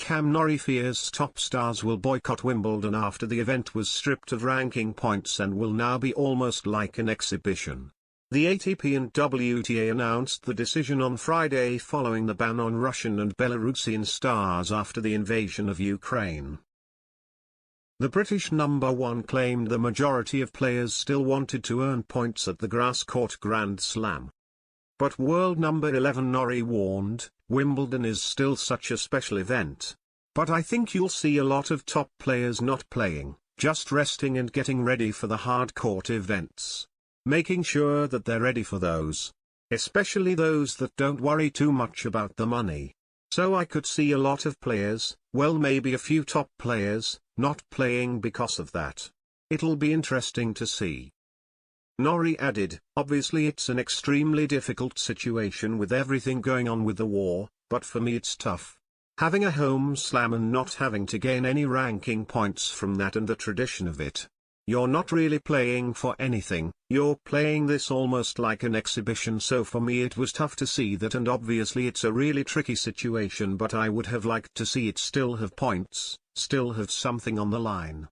Cam Norrie fears top stars will boycott Wimbledon after the event was stripped of ranking points and will now be almost like an exhibition. The ATP and WTA announced the decision on Friday following the ban on Russian and Belarusian stars after the invasion of Ukraine. The British number one claimed the majority of players still wanted to earn points at the grass court Grand Slam. But world number 11 Norrie warned, Wimbledon is still such a special event. But I think you'll see a lot of top players not playing, just resting and getting ready for the hard court events. Making sure that they're ready for those. Especially those that don't worry too much about the money. So I could see a lot of players, well maybe a few top players, not playing because of that. It'll be interesting to see. Norrie added, obviously it's an extremely difficult situation with everything going on with the war, but for me it's tough. Having a home slam and not having to gain any ranking points from that and the tradition of it. You're not really playing for anything, you're playing this almost like an exhibition, so for me it was tough to see that, and obviously it's a really tricky situation, but I would have liked to see it still have points, still have something on the line.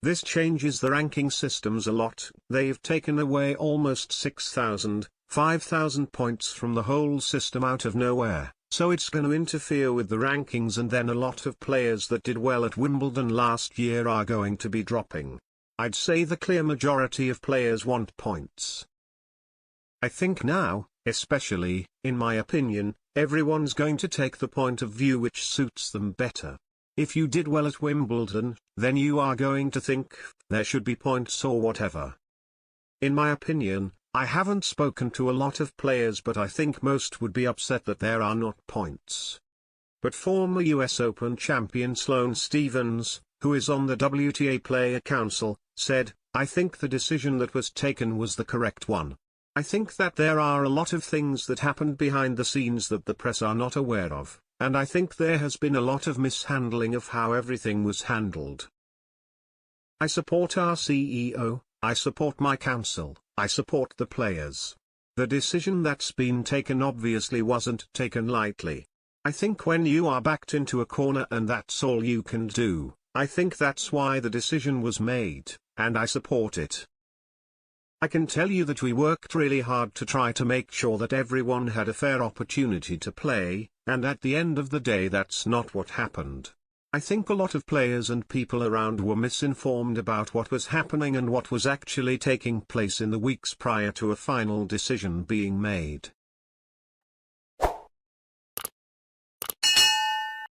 This changes the ranking systems a lot. They've taken away almost 6,000, 5,000 points from the whole system out of nowhere, so it's going to interfere with the rankings, and then a lot of players that did well at Wimbledon last year are going to be dropping. I'd say the clear majority of players want points. I think now, especially, in my opinion, everyone's going to take the point of view which suits them better. If you did well at Wimbledon, then you are going to think, there should be points or whatever. In my opinion, I haven't spoken to a lot of players, but I think most would be upset that there are not points. But former US Open champion Sloane Stephens, who is on the WTA Player Council, said, I think the decision that was taken was the correct one. I think that there are a lot of things that happened behind the scenes that the press are not aware of. And I think there has been a lot of mishandling of how everything was handled. I support our CEO, I support my council, I support the players. The decision that's been taken obviously wasn't taken lightly. I think when you are backed into a corner and that's all you can do, I think that's why the decision was made, and I support it. I can tell you that we worked really hard to try to make sure that everyone had a fair opportunity to play, and at the end of the day that's not what happened. I think a lot of players and people around were misinformed about what was happening and what was actually taking place in the weeks prior to a final decision being made.